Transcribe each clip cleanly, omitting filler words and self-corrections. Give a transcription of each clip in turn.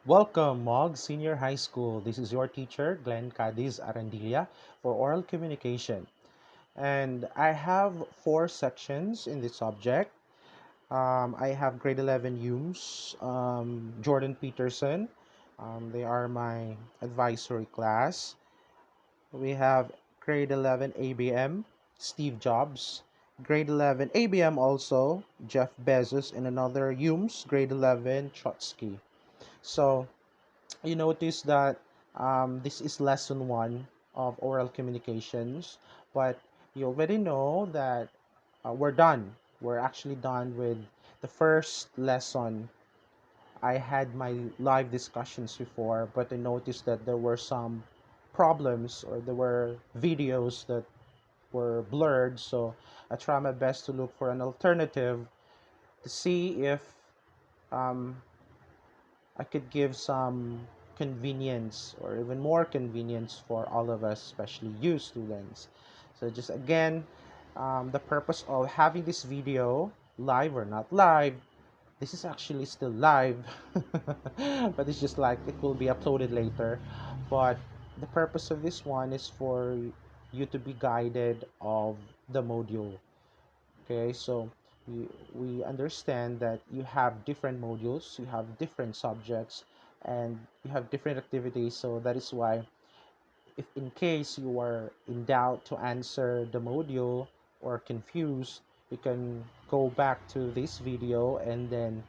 Welcome, Mog Senior High School. This is your teacher, Glenn Cadiz Arandilla, for oral communication. And I have four sections in this subject. I have grade 11 UMS, Jordan Peterson. They are my advisory class. We have grade 11 ABM, Steve Jobs. Grade 11 ABM also, Jeff Bezos, and another UMS, grade 11, Trotsky. So, you notice that this is lesson one of oral communications, but you already know that we're done. We're actually done with the first lesson. I had my live discussions before, but I noticed that there were some problems or there were videos that were blurred. So I try my best to look for an alternative to see if um, I could give some convenience or even more convenience for all of us, especially you students. So just again, the purpose of having this video, live or not live, this is actually still live, but it's just like it will be uploaded later. But the purpose of this one is for you to be guided of the module. Okay, so we understand that you have different modules, you have different subjects, and you have different activities. So that is why, if in case you are in doubt to answer the module or confused, you can go back to this video and then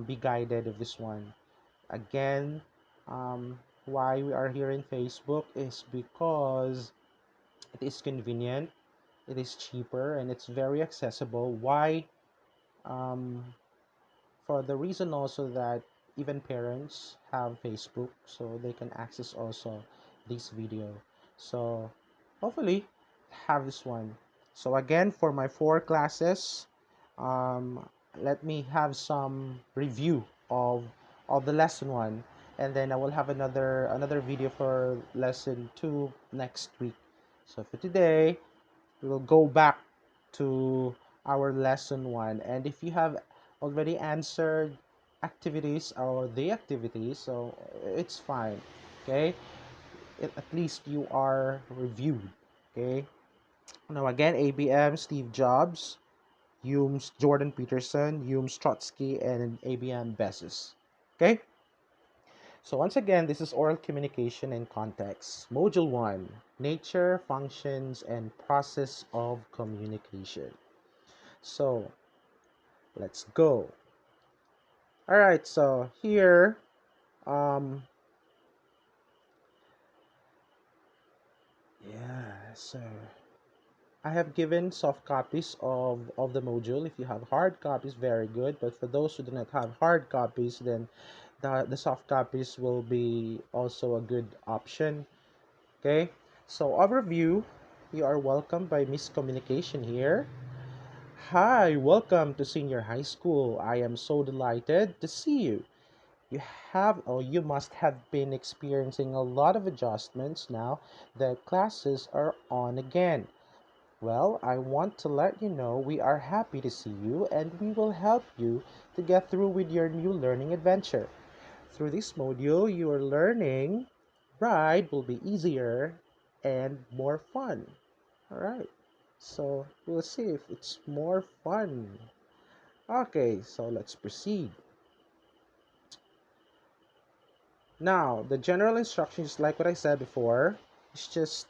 be guided of this one. Again, why we are here in Facebook is because it is convenient, it is cheaper, and it's very accessible. Why? Um, for the reason also that even parents have Facebook, so they can access also this video. So hopefully have this one. So again, for my four classes, um, let me have some review of the lesson one, and then I will have another video for lesson two next week. So for today, we will go back to our lesson one. And if you have already answered activities or the activities, so it's fine. Okay, at least you are reviewed. Okay, now again, ABM Steve Jobs, Hume's Jordan Peterson, Hume's Trotsky, and ABM Bezos. Okay, so once again, this is oral communication and context. Module 1, nature, functions, and process of communication. So let's go. All right, so here, um, yeah, so I have given soft copies of the module. If you have hard copies, very good. But for those who do not have hard copies, then the soft copies will be also a good option. Okay, so overview, you are welcomed by Miss Communication here. Hi, welcome to senior high school. I am so delighted to see you. You have or you must have been experiencing a lot of adjustments now that classes are on again. Well, I want to let you know we are happy to see you and we will help you to get through with your new learning adventure. Through this module, your learning ride will be easier and more fun. All right. So we'll see if it's more fun. Okay, so let's proceed. Now, the general instructions, like what I said before, is just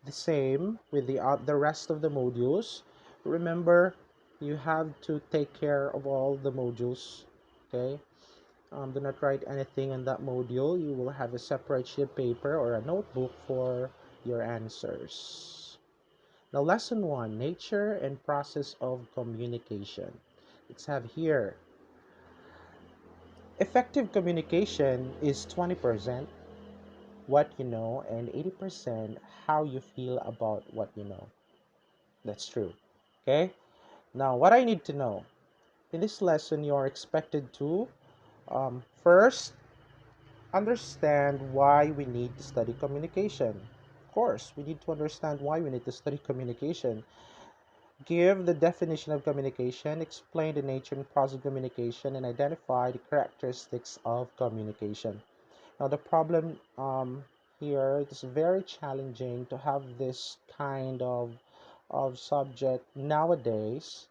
the same with the rest of the modules. Remember, you have to take care of all the modules. Okay. Do not write anything in that module. You will have a separate sheet of paper or a notebook for your answers. Now, lesson one: nature and process of communication. Let's have here. Effective communication is 20% what you know and 80% how you feel about what you know. That's true. Okay? Now, what I need to know. In this lesson, you are expected to first understand why we need to study communication. Of course, we need to understand why we need to study communication. Give the definition of communication, explain the nature and process of communication, and identify the characteristics of communication. Now, the problem here, it's very challenging to have this kind of subject nowadays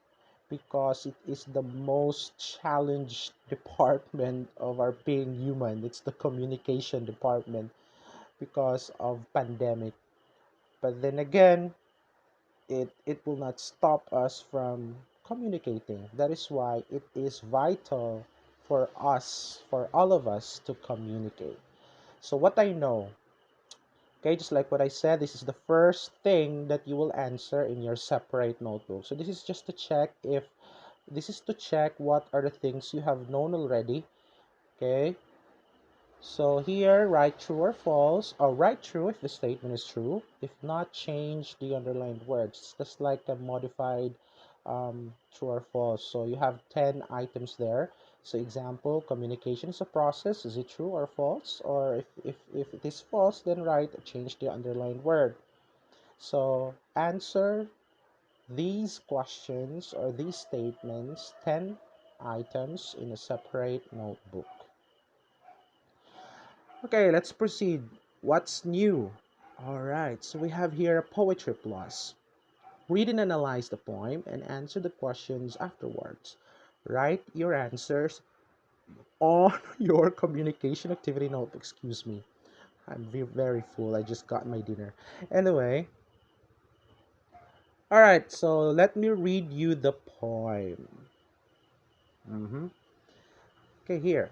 because it is the most challenged department of our being human. It's the communication department because of pandemic. But then again, it will not stop us from communicating. That is why it is vital for us, for all of us to communicate. So what I know, okay, just like what I said, this is the first thing that you will answer in your separate notebook. So this is just to check if this is to check what are the things you have known already. Okay, so here, write true or false, or write true if the statement is true. If not, change the underlined words. It's just like a modified true or false. So you have 10 items there. So example, communication is a process. Is it true or false? Or if it is false, then write, change the underlined word. So answer these questions or these statements, 10 items in a separate notebook. Okay, let's proceed. What's new? All right, so we have here a poetry plus. Read and analyze the poem and answer the questions afterwards. Write your answers on your communication activity note. Excuse me. I'm very full. I just got my dinner. Anyway, all right, so let me read you the poem. Okay, here.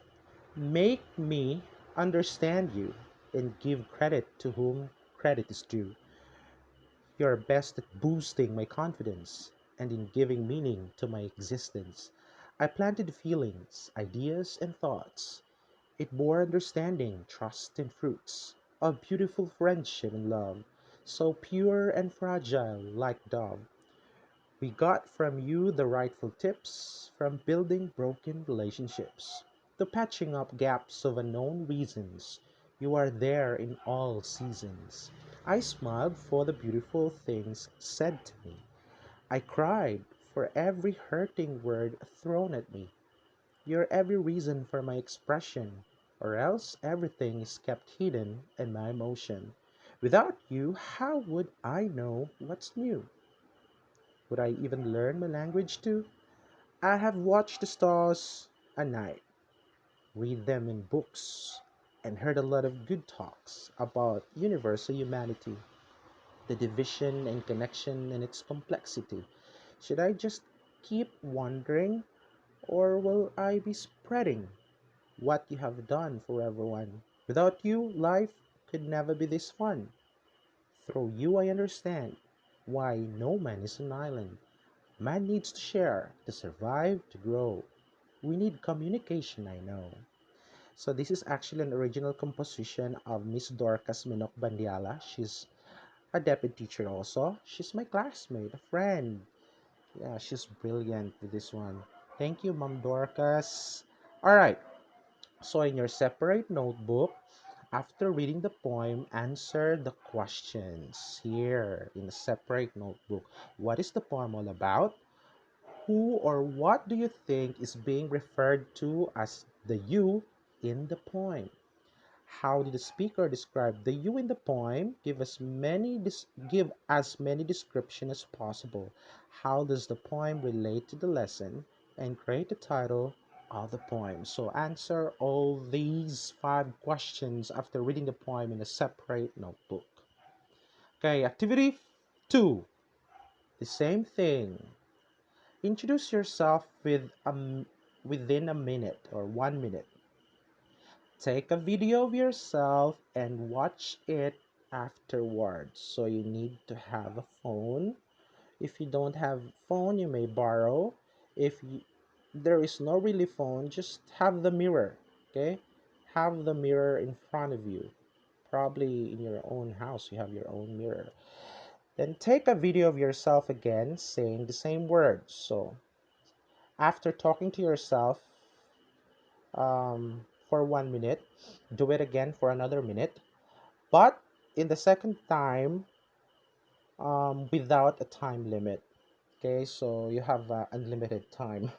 Make me understand you and give credit to whom credit is due. You're best at boosting my confidence and in giving meaning to my existence. I planted feelings, ideas, and thoughts. It bore understanding, trust, and fruits of beautiful friendship and love, so pure and fragile like dove. We got from you the rightful tips from building broken relationships to patching up gaps of unknown reasons. You are there in all seasons. I smiled for the beautiful things said to me. I cried for every hurting word thrown at me. You're every reason for my expression, or else everything is kept hidden in my emotion. Without you, how would I know what's new? Would I even learn my language too? I have watched the stars at night, read them in books, and heard a lot of good talks about universal humanity, the division and connection and its complexity. Should I just keep wondering, or will I be spreading what you have done for everyone? Without you, life could never be this fun. Through you, I understand why no man is an island. Man needs to share, to survive, to grow. We need communication, I know. So this is actually an original composition of Miss Dorcas Minok Bandiala. She's a deputy teacher also. She's my classmate, a friend. Yeah, she's brilliant with this one. Thank you, Mom Dorcas. All right. So in your separate notebook, after reading the poem, answer the questions here in a separate notebook. What is the poem all about? Who or what do you think is being referred to as the you in the poem? How did the speaker describe the you in the poem? Give as many description as possible. How does the poem relate to the lesson? And create the title of the poem. So answer all these 5 questions after reading the poem in a separate notebook. Okay, activity 2. The same thing. Introduce yourself within a minute or 1 minute. Take a video of yourself and watch it afterwards. So you need to have a phone. If you don't have phone, you may borrow. If you, there is no really phone, just have the mirror. Okay, have the mirror in front of you. Probably in your own house, you have your own mirror. Then take a video of yourself again, saying the same words. So after talking to yourself for 1 minute, do it again for another minute, but in the second time, without a time limit. Okay, so you have unlimited time.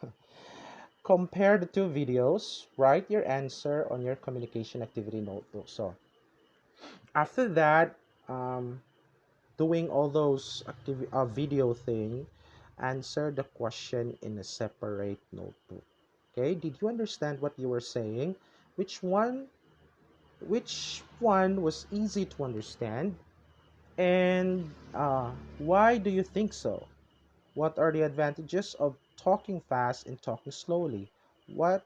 Compare the two videos. Write your answer on your communication activity notebook. So after that, um, doing all those video thing, answer the question in a separate notebook. Okay, did you understand what you were saying? Which one? Which one was easy to understand? And why do you think so? What are the advantages of talking fast and talking slowly? What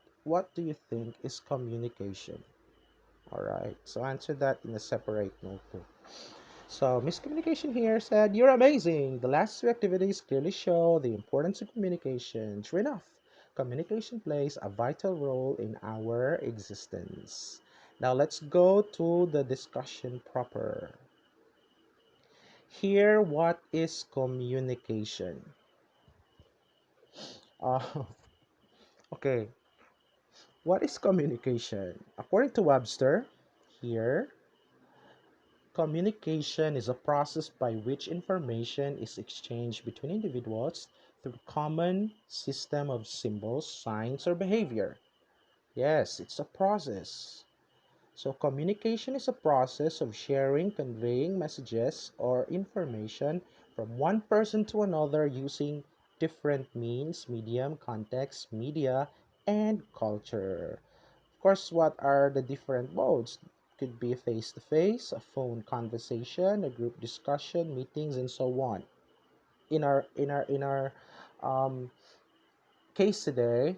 do you think is communication? All right, so answer that in a separate notebook. So miscommunication here said, "You're amazing. The last two activities clearly show the importance of communication." True enough, communication plays a vital role in our existence. Now let's go to the discussion proper. Here, what is communication? Uh, okay, what is communication? According to Webster, here, communication is a process by which information is exchanged between individuals through common system of symbols, signs, or behavior. Yes, it's a process. So communication is a process of sharing, conveying messages or information from one person to another using different means, medium, context, media, and culture. Of course, what are the different modes? Could be face to face, a phone conversation, a group discussion, meetings, and so on. In our um, case today,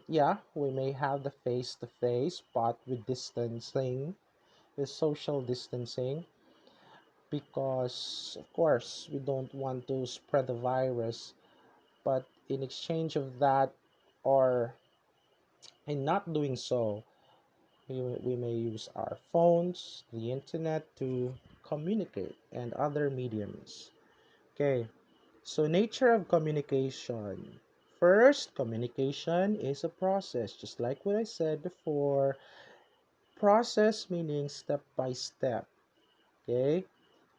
yeah, we may have the face to face, but with distancing, with social distancing, because of course we don't want to spread the virus. But in exchange of that, or in not doing so, we may use our phones, the internet to communicate, and other mediums. Okay, so nature of communication. First, communication is a process, just like what I said before. Process meaning step by step. Okay,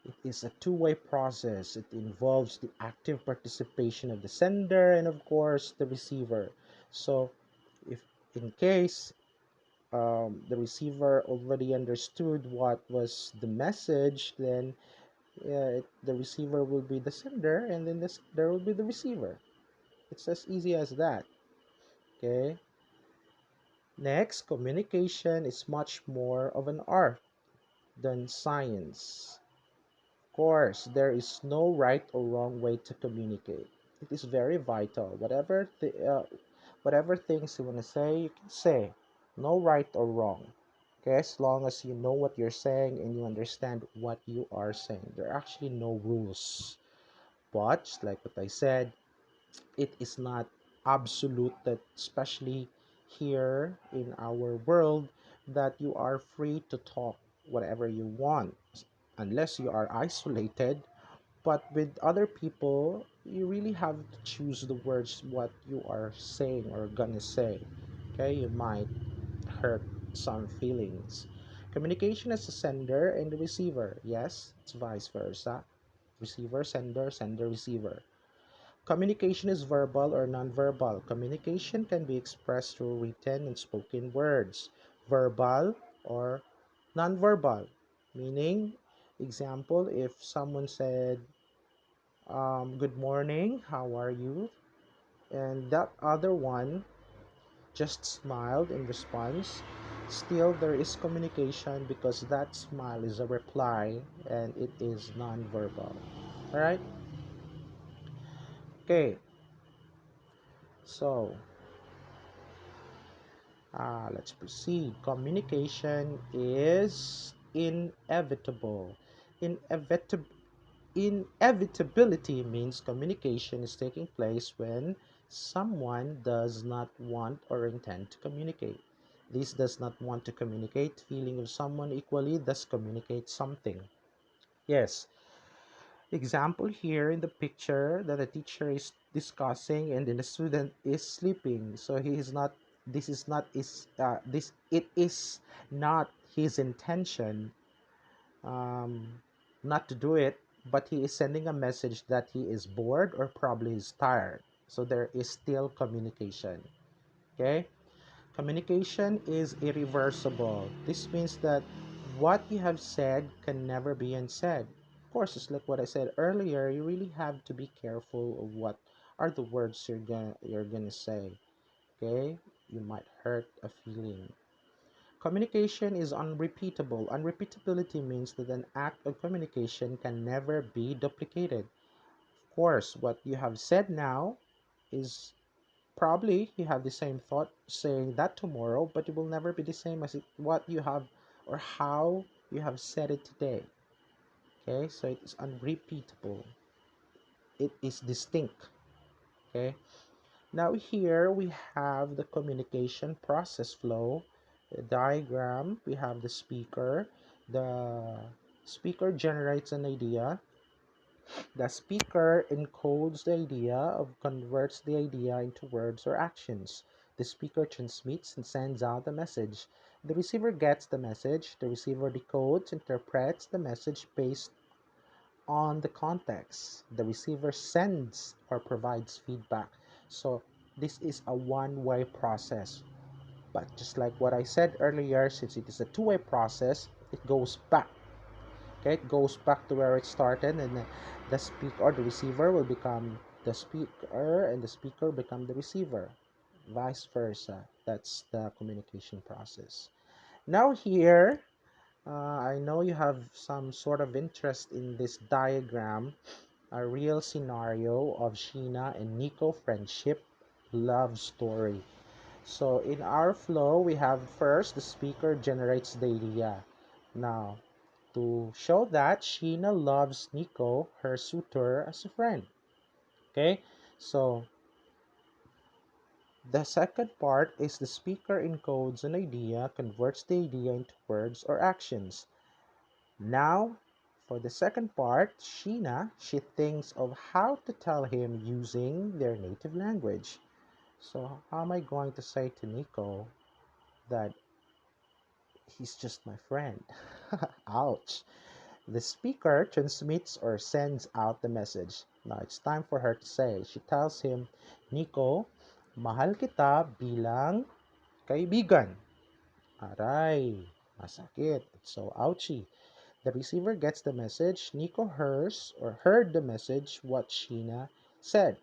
it is a two-way process. It involves the active participation of the sender and, of course, the receiver. So, if in case the receiver already understood what was the message, then the receiver will be the sender, and then the sender will be the receiver. It's as easy as that. Okay. Next, communication is much more of an art than science. Of course, there is no right or wrong way to communicate. It is very vital. Whatever things you want to say, you can say. No right or wrong. Okay, as long as you know what you're saying and you understand what you are saying. There are actually no rules. But, just like what I said, it is not absolute that, especially here in our world, that you are free to talk whatever you want unless you are isolated. But with other people, you really have to choose the words what you are saying or gonna say. Okay, you might hurt some feelings. Communication as a sender and the receiver. Yes, it's vice versa. Receiver, sender, sender, receiver. Communication is verbal or nonverbal. Communication can be expressed through written and spoken words. Verbal or nonverbal. Meaning, example, if someone said, good morning, how are you? And that other one just smiled in response. Still, there is communication because that smile is a reply and it is non-verbal. All right? Okay, so let's proceed. Communication is inevitable. Inevitable. Inevitability means communication is taking place when someone does not want or intend to communicate. This does not want to communicate, feeling of someone equally thus communicate something. Yes, example here in the picture that the teacher is discussing and then the student is sleeping. So he is not, this is not is this it is not his intention um, not to do it, but he is sending a message that he is bored or probably is tired. So there is still communication. Okay? Communication is irreversible. This means that what you have said can never be unsaid. Of course, it's like what I said earlier, you really have to be careful of what are the words you're gonna say. Okay? You might hurt a feeling. Communication is unrepeatable. Unrepeatability means that an act of communication can never be duplicated. Of course, what you have said now is probably you have the same thought saying that tomorrow, but it will never be the same as what you have or how you have said it today. Okay, so it is unrepeatable. It is distinct. Okay, now here we have the communication process flow, the diagram. We have the speaker. The speaker generates an idea. The speaker encodes the idea of converts the idea into words or actions. The speaker transmits and sends out the message. The receiver gets the message. The receiver decodes, interprets the message based on the context. The receiver sends or provides feedback. So this is a one-way process. But just like what I said earlier, since it is a two-way process, it goes back. Okay, it goes back to where it started, and the speaker or the receiver will become the speaker, and the speaker become the receiver, vice versa. That's the communication process. Now here, I know you have some sort of interest in this diagram, a real scenario of Sheena and Nico friendship love story. So in our flow, we have first the speaker generates the idea. Now, to show that Sheena loves Nico, her suitor, as a friend. Okay, so the second part is the speaker encodes an idea, converts the idea into words or actions. Now, for the second part, Sheena, she thinks of how to tell him using their native language. So, how am I going to say to Nico that he's just my friend? Ouch. The speaker transmits or sends out the message. Now it's time for her to say. She tells him, Nico, mahal kita bilang kaibigan. Aray, masakit. It's so ouchy. The receiver gets the message. Nico heard the message what Sheena said.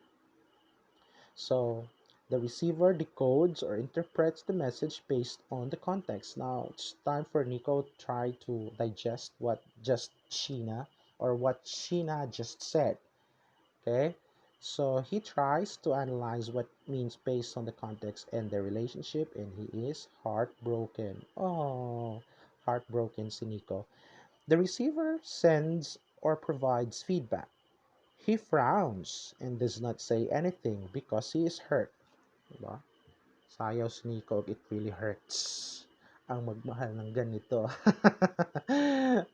So the receiver decodes or interprets the message based on the context. Now it's time for Nico to try to digest what just Sheena or what Sheena just said. Okay? So he tries to analyze what it means based on the context and the relationship, and he is heartbroken. Oh, heartbroken si Nico. The receiver sends or provides feedback. He frowns and does not say anything because he is hurt. Diba? Sayaw si Nico, it really hurts ang magmahal ng ganito.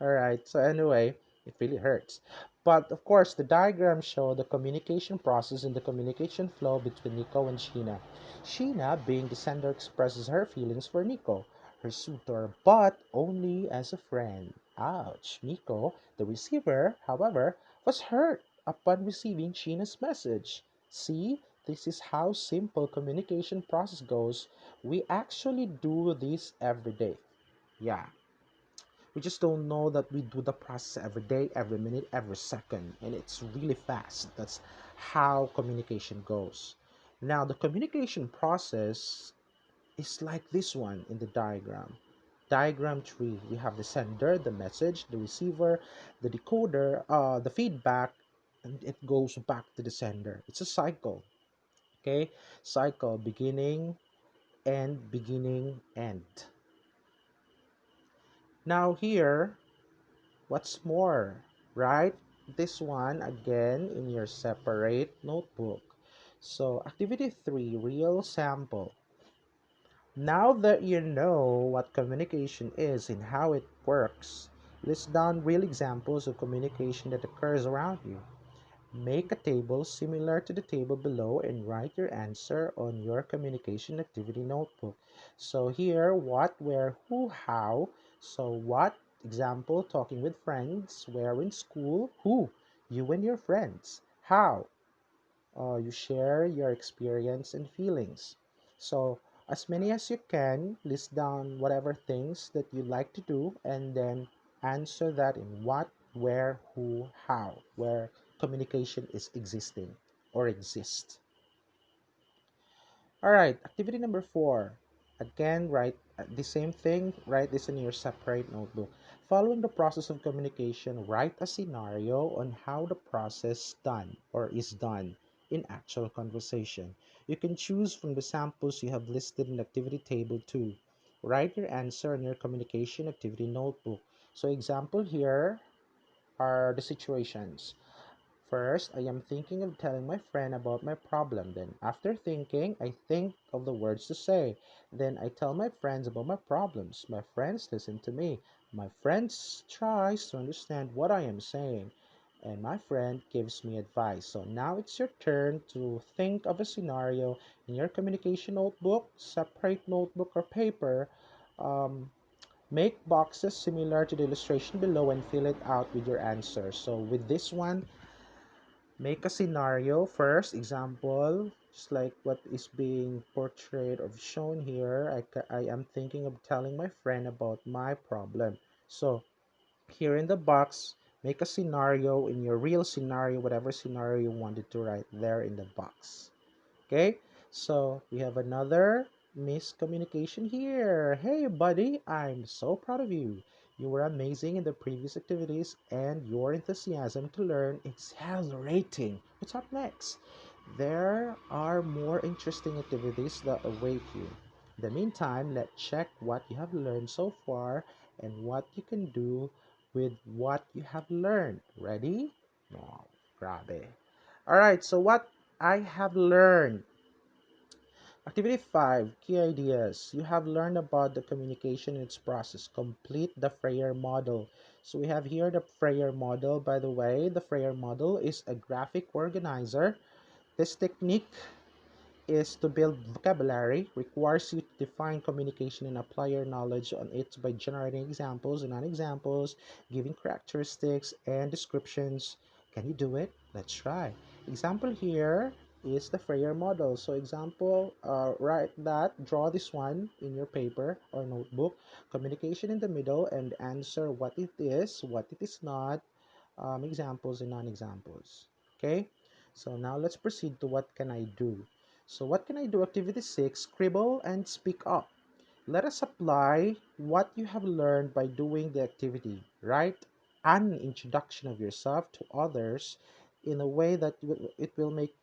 Alright, so anyway, it really hurts. But of course, the diagrams show the communication process and the communication flow between Nico and Sheena. Sheena, being the sender, expresses her feelings for Nico, her suitor, but only as a friend. Ouch. Nico, the receiver, however, was hurt upon receiving Sheena's message. See, this is how simple communication process goes. We actually do this every day. Yeah. We just don't know that we do the process every day, every minute, every second, and it's really fast. That's how communication goes. Now, the communication process is like this one in the diagram. Diagram 3, we have the sender, the message, the receiver, the decoder, the feedback, and it goes back to the sender. It's a cycle. Okay, cycle, beginning, end, beginning, end. Now here, what's more? Write this one again in your separate notebook. So activity 3, real sample. Now that you know what communication is and how it works, list down real examples of communication that occurs around you. Make a table similar to the table below and write your answer on your communication activity notebook. So here, what, where, who, how. So what Example, talking with friends. Where in school? Who? You and your friends. How? You share your experience and feelings. So, as many as you can, list down whatever things that you like to do and then answer that in what, where, who, how, where communication is existing or exists. All right, activity number 4. Again, write the same thing, write this in your separate notebook. Following the process of communication, write a scenario on how the process done or is done in actual conversation. You can choose from the samples you have listed in the activity table too. Write your answer in your communication activity notebook. So example here are the situations. First, I am thinking of telling my friend about my problem. Then, after thinking, I think of the words to say. Then, I tell my friends about my problems. My friends listen to me. My friends tries to understand what I am saying. And my friend gives me advice. So now it's your turn to think of a scenario in your communication notebook, separate notebook or paper. Um, Make boxes similar to the illustration below and fill it out with your answer. So with this one, make a scenario first, example, just like what is being portrayed or shown here. I am thinking of telling my friend about my problem. So here in the box, make a scenario in your real scenario, whatever scenario you wanted to write there in the box. Okay, so we have another miscommunication here. Hey, buddy, I'm so proud of you. You were amazing in the previous activities, and your enthusiasm to learn exhilarating. What's up next? There are more interesting activities that await you. In the meantime, let's check what you have learned so far and what you can do with what you have learned. Ready? No, grabe. All right, so what I have learned. Activity 5, key ideas. You have learned about the communication in its process. Complete the Freyer model. So we have here the Freyer model. By the way, the Freyer model is a graphic organizer. This technique is to build vocabulary, requires you to define communication and apply your knowledge on it by generating examples and non-examples, giving characteristics and descriptions. Can you do it? Let's try. Example here is the Freyer model. So example, write that, draw this one in your paper or notebook, communication in the middle, and answer what it is, what it is not, examples and non-examples. Okay, so now let's proceed to what can I do. So what can I do? Activity 6, scribble and speak up. Let us apply what you have learned by doing the activity. Write an introduction of yourself to others in a way that it will make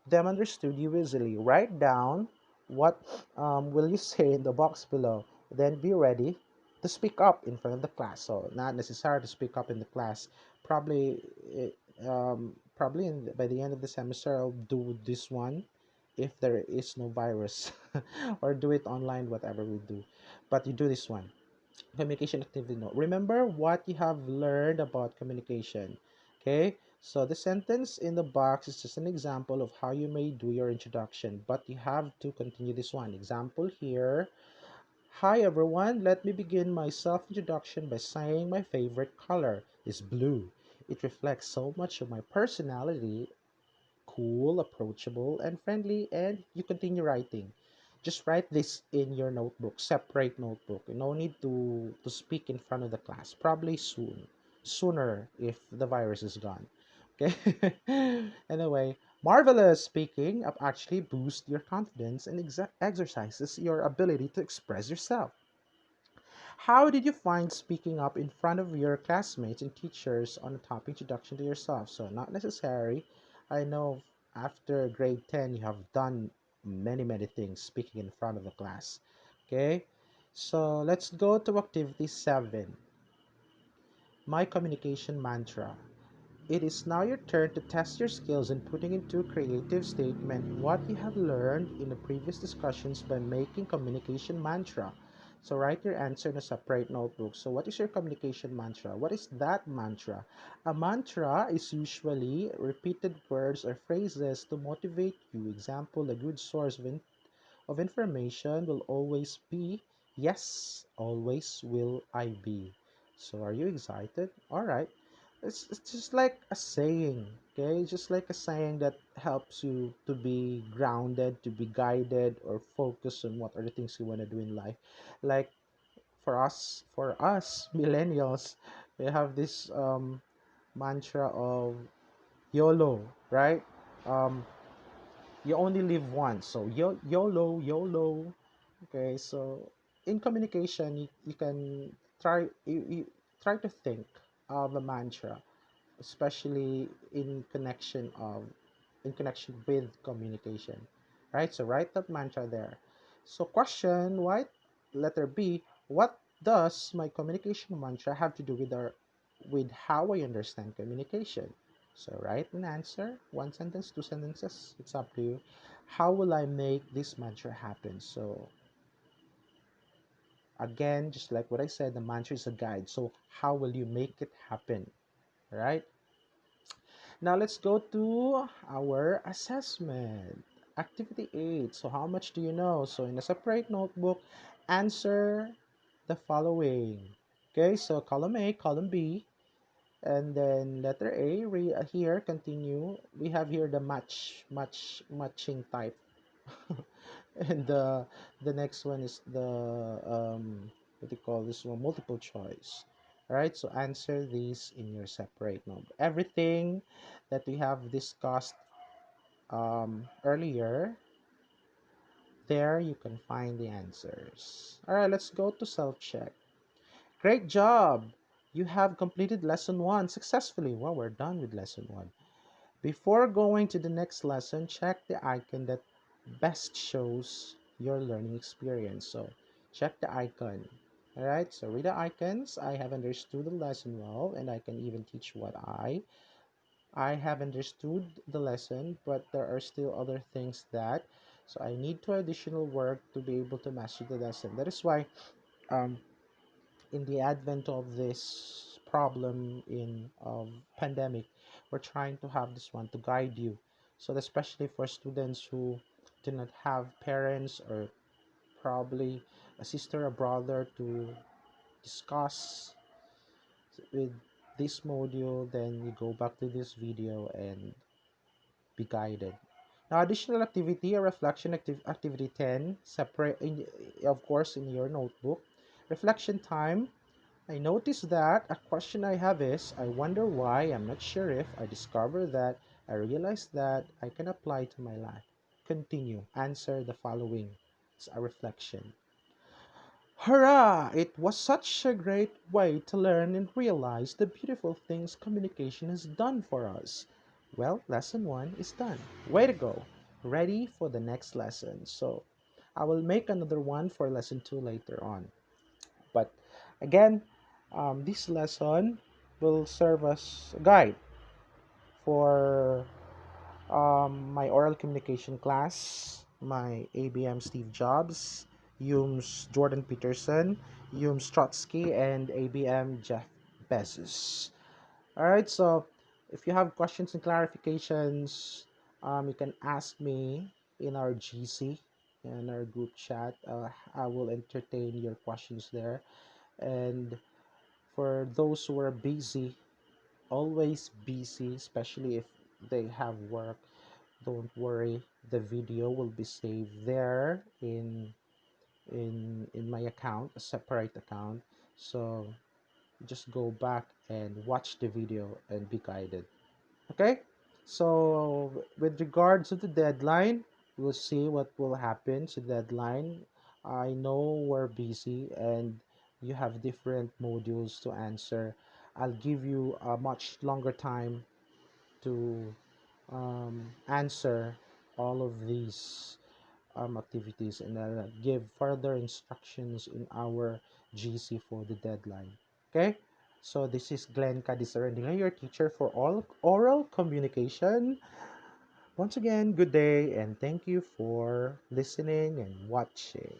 them understood you easily. Write down what will you say in the box below. Then be ready to speak up in front of the class. So not necessary to speak up in the class. Probably, probably by the end of the semester, I'll do this one if there is no virus, or do it online, whatever we do. But you do this one. Communication activity note. Remember what you have learned about communication. Okay, so the sentence in the box is just an example of how you may do your introduction, but you have to continue this one. Example here. Hi everyone, let me begin my self-introduction by saying my favorite color is blue. It reflects so much of my personality, cool, approachable, and friendly, and you continue writing. Just write this in your notebook, separate notebook. No need to speak in front of the class. Probably soon, sooner if the virus is gone. Okay. Anyway, marvelous speaking up actually boosts your confidence and exercises your ability to express yourself. How did you find speaking up in front of your classmates and teachers on a topic introduction to yourself? So, not necessary. I know after grade 10, you have done many, many things speaking in front of the class. Okay, so let's go to activity 7, my communication mantra. It is now your turn to test your skills in putting into creative statement what you have learned in the previous discussions by making communication mantra. So write your answer in a separate notebook. So what is your communication mantra? What is that mantra? A mantra is usually repeated words or phrases to motivate you. Example, a good source of information will always be, yes, always will I be. So are you excited? All right. It's just like a saying, okay? Just like a saying that helps you to be grounded, to be guided, or focus on what are the things you want to do in life. Like for us millennials, we have this mantra of YOLO, right? Um, you only live once, so YOLO, YOLO. Okay, so in communication, you can you try to think of a mantra, especially in connection with communication, right? So write that mantra there. So question, what letter B, what does my communication mantra have to do with how I understand communication? So write an answer, one sentence, two sentences, it's up to you. How will I make this mantra happen? So again, just like what I said, the mantra is a guide. So how will you make it happen? Right? Now let's go to our assessment. Activity 8. So how much do you know? So in a separate notebook, answer the following. Okay, so column A, column B, and then letter A, here, continue. We have here the matching type. And the next one is the what do you call this one, multiple choice. All right, so answer these in your separate notebook. Everything that we have discussed earlier, there you can find the answers. All right, let's go to self check. Great job, you have completed lesson 1 successfully. Well, we're done with lesson 1. Before going to the next lesson, check the icon that best shows your learning experience. So check the icon. All right, so read the icons. I have understood the lesson well, and I can even teach what I have understood the lesson, but there are still other things that, so I need to additional work to be able to master the lesson. That is why um, in the advent of this problem in pandemic, we're trying to have this one to guide you. So especially for students who do not have parents or probably a sister or brother to discuss with this module, then you go back to this video and be guided. Now, additional activity, a reflection activity 10, separate, of course, in your notebook. Reflection time. I noticed that a question I have is, I wonder why, I'm not sure if, I discover that, I realize that, I can apply to my life. Continue. Answer the following. It's a reflection. Hurrah! It was such a great way to learn and realize the beautiful things communication has done for us. Well, lesson 1 is done. Way to go. Ready for the next lesson. So, I will make another one for lesson 2 later on. But again, this lesson will serve as a guide for my oral communication class, my ABM Steve Jobs, UMS Jordan Peterson, UMS Trotsky, and ABM Jeff Bezos. All right, so if you have questions and clarifications, you can ask me in our GC, in our group chat. I will entertain your questions there. And for those who are busy, always busy, especially if they have work, don't worry, the video will be saved there in my account, a separate account. So just go back and watch the video and be guided. Okay, so with regards to the deadline, we'll see what will happen to the deadline. I know we're busy and you have different modules to answer. I'll give you a much longer time to answer all of these activities, and I'll give further instructions in our GC for the deadline. Okay, so this is Glenn Cadisarandinga, your teacher for all oral communication. Once again, good day and thank you for listening and watching.